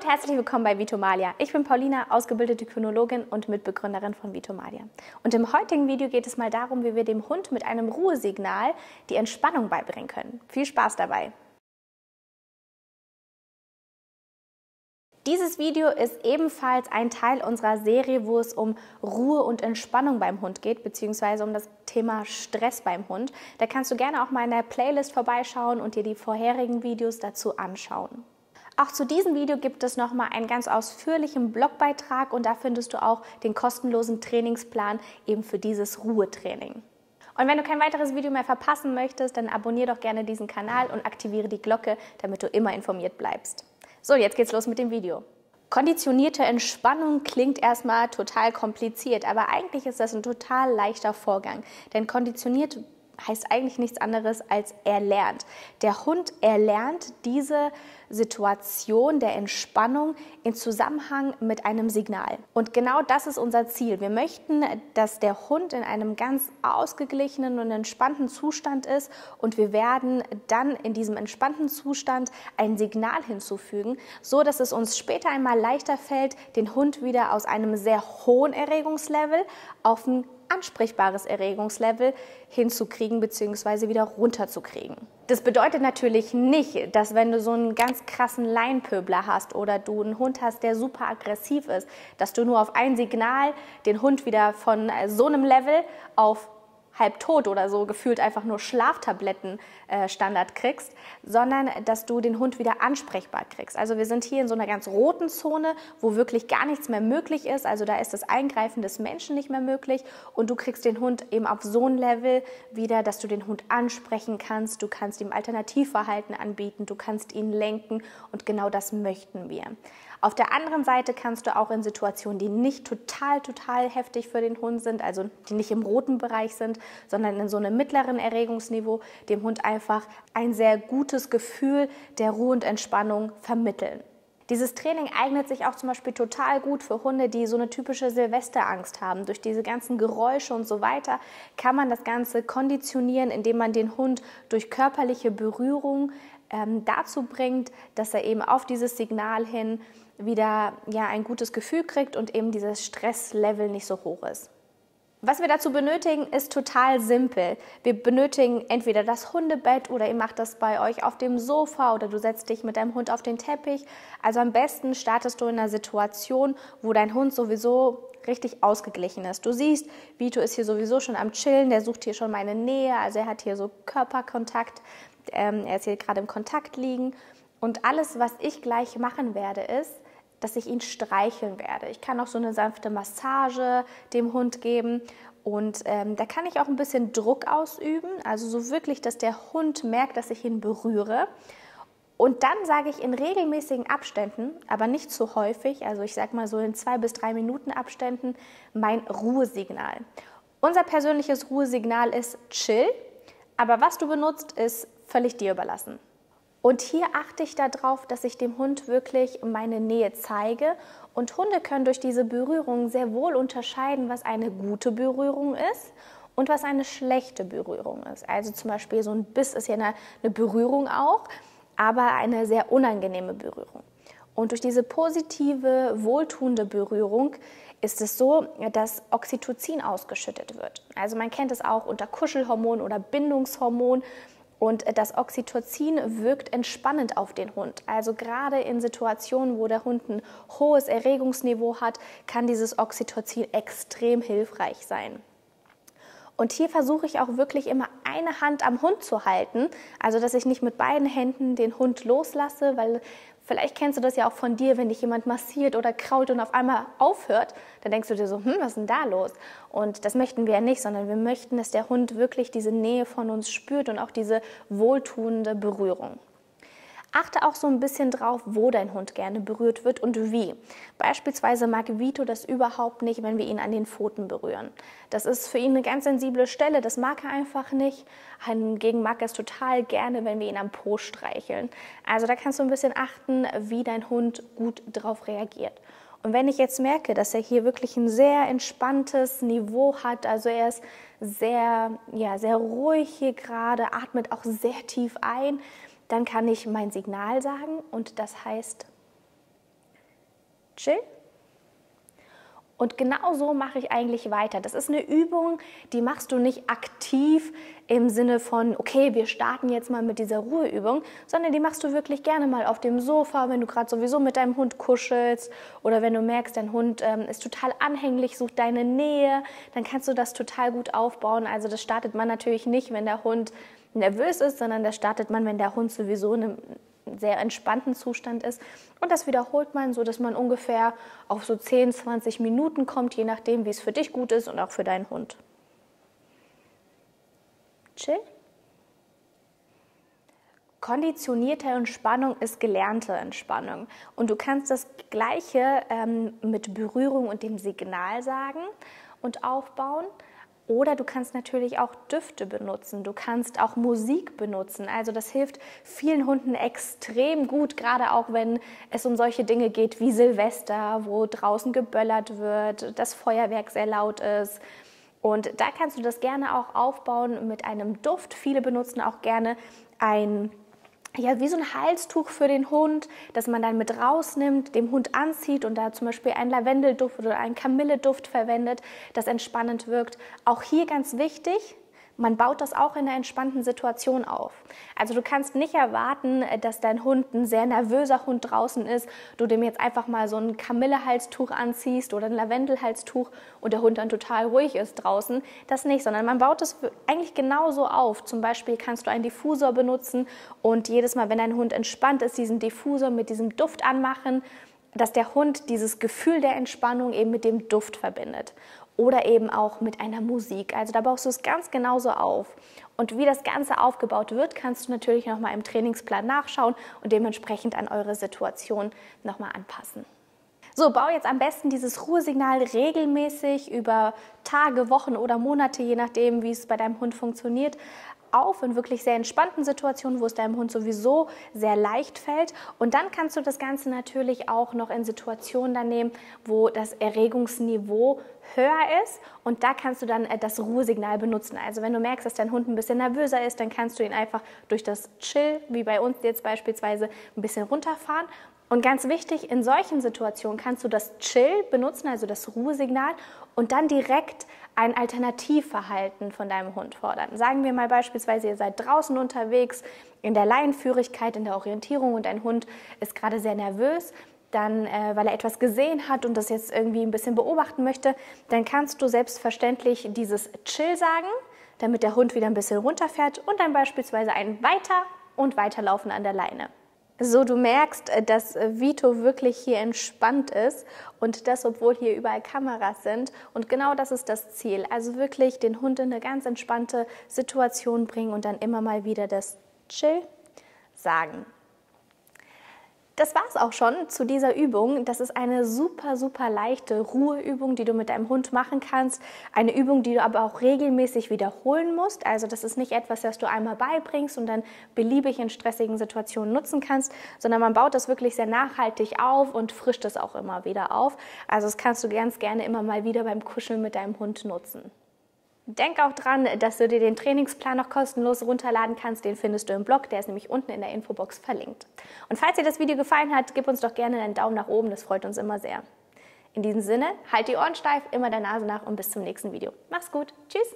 und herzlich willkommen bei Vitomalia. Ich bin Paulina, ausgebildete Kynologin und Mitbegründerin von Vitomalia. Und im heutigen Video geht es mal darum, wie wir dem Hund mit einem Ruhesignal die Entspannung beibringen können. Viel Spaß dabei! Dieses Video ist ebenfalls ein Teil unserer Serie, wo es um Ruhe und Entspannung beim Hund geht, beziehungsweise um das Thema Stress beim Hund. Da kannst du gerne auch mal in der Playlist vorbeischauen und dir die vorherigen Videos dazu anschauen. Auch zu diesem Video gibt es nochmal einen ganz ausführlichen Blogbeitrag und da findest du auch den kostenlosen Trainingsplan eben für dieses Ruhetraining. Und wenn du kein weiteres Video mehr verpassen möchtest, dann abonniere doch gerne diesen Kanal und aktiviere die Glocke, damit du immer informiert bleibst. So, jetzt geht's los mit dem Video. Konditionierte Entspannung klingt erstmal total kompliziert, aber eigentlich ist das ein total leichter Vorgang. Denn konditioniert heißt eigentlich nichts anderes als erlernt. Der Hund erlernt diese Situation der Entspannung in Zusammenhang mit einem Signal. Und genau das ist unser Ziel. Wir möchten, dass der Hund in einem ganz ausgeglichenen und entspannten Zustand ist und wir werden dann in diesem entspannten Zustand ein Signal hinzufügen, so dass es uns später einmal leichter fällt, den Hund wieder aus einem sehr hohen Erregungslevel auf ein ansprechbares Erregungslevel hinzukriegen bzw. wieder runterzukriegen. Das bedeutet natürlich nicht, dass wenn du so einen ganz krassen Laienpöbler hast oder du einen Hund hast, der super aggressiv ist, dass du nur auf ein Signal den Hund wieder von so einem Level auf halbtot oder so gefühlt einfach nur Schlaftabletten Standard kriegst, sondern dass du den Hund wieder ansprechbar kriegst. Also wir sind hier in so einer ganz roten Zone, wo wirklich gar nichts mehr möglich ist. Also da ist das Eingreifen des Menschen nicht mehr möglich und du kriegst den Hund eben auf so ein Level wieder, dass du den Hund ansprechen kannst. Du kannst ihm Alternativverhalten anbieten, du kannst ihn lenken und genau das möchten wir. Auf der anderen Seite kannst du auch in Situationen, die nicht total heftig für den Hund sind, also die nicht im roten Bereich sind, sondern in so einem mittleren Erregungsniveau, dem Hund einfach ein sehr gutes Gefühl der Ruhe und Entspannung vermitteln. Dieses Training eignet sich auch zum Beispiel total gut für Hunde, die so eine typische Silvesterangst haben. Durch diese ganzen Geräusche und so weiter kann man das Ganze konditionieren, indem man den Hund durch körperliche Berührung dazu bringt, dass er eben auf dieses Signal hin wieder ein gutes Gefühl kriegt und eben dieses Stresslevel nicht so hoch ist. Was wir dazu benötigen, ist total simpel. Wir benötigen entweder das Hundebett oder ihr macht das bei euch auf dem Sofa oder du setzt dich mit deinem Hund auf den Teppich. Also am besten startest du in einer Situation, wo dein Hund sowieso richtig ausgeglichen ist. Du siehst, Vito ist hier sowieso schon am Chillen, der sucht hier schon meine Nähe, also er hat hier so Körperkontakt, er ist hier gerade im Kontakt liegen. Und alles, was ich gleich machen werde, ist, dass ich ihn streicheln werde. Ich kann auch so eine sanfte Massage dem Hund geben und da kann ich auch ein bisschen Druck ausüben, also so wirklich, dass der Hund merkt, dass ich ihn berühre. Und dann sage ich in regelmäßigen Abständen, aber nicht zu häufig, also ich sage mal so in 2 bis 3 Minuten Abständen, mein Ruhesignal. Unser persönliches Ruhesignal ist chill, aber was du benutzt, ist völlig dir überlassen. Und hier achte ich darauf, dass ich dem Hund wirklich meine Nähe zeige. Und Hunde können durch diese Berührung sehr wohl unterscheiden, was eine gute Berührung ist und was eine schlechte Berührung ist. Also zum Beispiel so ein Biss ist ja eine Berührung auch, aber eine sehr unangenehme Berührung. Und durch diese positive, wohltuende Berührung ist es so, dass Oxytocin ausgeschüttet wird. Also man kennt es auch unter Kuschelhormon oder Bindungshormon. Und das Oxytocin wirkt entspannend auf den Hund. Also gerade in Situationen, wo der Hund ein hohes Erregungsniveau hat, kann dieses Oxytocin extrem hilfreich sein. Und hier versuche ich auch wirklich immer eine Hand am Hund zu halten, also dass ich nicht mit beiden Händen den Hund loslasse, weil vielleicht kennst du das ja auch von dir, wenn dich jemand massiert oder krault und auf einmal aufhört, dann denkst du dir so, was ist denn da los? Und das möchten wir ja nicht, sondern wir möchten, dass der Hund wirklich diese Nähe von uns spürt und auch diese wohltuende Berührung. Achte auch so ein bisschen drauf, wo dein Hund gerne berührt wird und wie. Beispielsweise mag Vito das überhaupt nicht, wenn wir ihn an den Pfoten berühren. Das ist für ihn eine ganz sensible Stelle, das mag er einfach nicht. Hingegen mag er es total gerne, wenn wir ihn am Po streicheln. Also da kannst du ein bisschen achten, wie dein Hund gut drauf reagiert. Und wenn ich jetzt merke, dass er hier wirklich ein sehr entspanntes Niveau hat, also er ist sehr ruhig hier gerade, atmet auch sehr tief ein, dann kann ich mein Signal sagen und das heißt chill. Und genau so mache ich eigentlich weiter. Das ist eine Übung, die machst du nicht aktiv im Sinne von, okay, wir starten jetzt mal mit dieser Ruheübung, sondern die machst du wirklich gerne mal auf dem Sofa, wenn du gerade sowieso mit deinem Hund kuschelst oder wenn du merkst, dein Hund ist total anhänglich, sucht deine Nähe, dann kannst du das total gut aufbauen. Also das startet man natürlich nicht, wenn der Hund nervös ist, sondern das startet man, wenn der Hund sowieso in einem sehr entspannten Zustand ist. Und das wiederholt man, so dass man ungefähr auf so 10, 20 Minuten kommt, je nachdem, wie es für dich gut ist und auch für deinen Hund. Chill. Konditionierte Entspannung ist gelernte Entspannung. Und du kannst das Gleiche mit Berührung und dem Signal sagen und aufbauen. Oder du kannst natürlich auch Düfte benutzen, du kannst auch Musik benutzen. Also das hilft vielen Hunden extrem gut, gerade auch wenn es um solche Dinge geht wie Silvester, wo draußen geböllert wird, das Feuerwerk sehr laut ist. Und da kannst du das gerne auch aufbauen mit einem Duft. Viele benutzen auch gerne wie so ein Halstuch für den Hund, das man dann mit rausnimmt, dem Hund anzieht und da zum Beispiel einen Lavendelduft oder einen Kamilleduft verwendet, das entspannend wirkt. Auch hier ganz wichtig, man baut das auch in einer entspannten Situation auf. Also du kannst nicht erwarten, dass dein Hund ein sehr nervöser Hund draußen ist, du dem jetzt einfach mal so ein Kamille-Halstuch anziehst oder ein Lavendel-Halstuch und der Hund dann total ruhig ist draußen. Das nicht, sondern man baut es eigentlich genauso auf. Zum Beispiel kannst du einen Diffusor benutzen und jedes Mal, wenn dein Hund entspannt ist, diesen Diffusor mit diesem Duft anmachen, dass der Hund dieses Gefühl der Entspannung eben mit dem Duft verbindet. Oder eben auch mit einer Musik. Also da baust du es ganz genauso auf. Und wie das Ganze aufgebaut wird, kannst du natürlich nochmal im Trainingsplan nachschauen und dementsprechend an eure Situation nochmal anpassen. So, bau jetzt am besten dieses Ruhesignal regelmäßig über Tage, Wochen oder Monate, je nachdem, wie es bei deinem Hund funktioniert, auf in wirklich sehr entspannten Situationen, wo es deinem Hund sowieso sehr leicht fällt. Und dann kannst du das Ganze natürlich auch noch in Situationen dann nehmen, wo das Erregungsniveau höher ist. Und da kannst du dann das Ruhesignal benutzen. Also wenn du merkst, dass dein Hund ein bisschen nervöser ist, dann kannst du ihn einfach durch das Chill, wie bei uns jetzt beispielsweise, ein bisschen runterfahren. Und ganz wichtig, in solchen Situationen kannst du das Chill benutzen, also das Ruhesignal, und dann direkt ein Alternativverhalten von deinem Hund fordern. Sagen wir mal beispielsweise, ihr seid draußen unterwegs, in der Leinenführigkeit, in der Orientierung und dein Hund ist gerade sehr nervös, dann, weil er etwas gesehen hat und das jetzt irgendwie ein bisschen beobachten möchte, dann kannst du selbstverständlich dieses Chill sagen, damit der Hund wieder ein bisschen runterfährt und dann beispielsweise ein Weiter und Weiterlaufen an der Leine. So, du merkst, dass Vito wirklich hier entspannt ist und das, obwohl hier überall Kameras sind. Und genau das ist das Ziel. Also wirklich den Hund in eine ganz entspannte Situation bringen und dann immer mal wieder das Chill sagen. Das war es auch schon zu dieser Übung. Das ist eine super, super leichte Ruheübung, die du mit deinem Hund machen kannst. Eine Übung, die du aber auch regelmäßig wiederholen musst. Also das ist nicht etwas, das du einmal beibringst und dann beliebig in stressigen Situationen nutzen kannst, sondern man baut das wirklich sehr nachhaltig auf und frischt es auch immer wieder auf. Also das kannst du ganz gerne immer mal wieder beim Kuscheln mit deinem Hund nutzen. Denk auch dran, dass du dir den Trainingsplan noch kostenlos runterladen kannst. Den findest du im Blog, der ist nämlich unten in der Infobox verlinkt. Und falls dir das Video gefallen hat, gib uns doch gerne einen Daumen nach oben, das freut uns immer sehr. In diesem Sinne, halt die Ohren steif, immer der Nase nach und bis zum nächsten Video. Mach's gut, tschüss!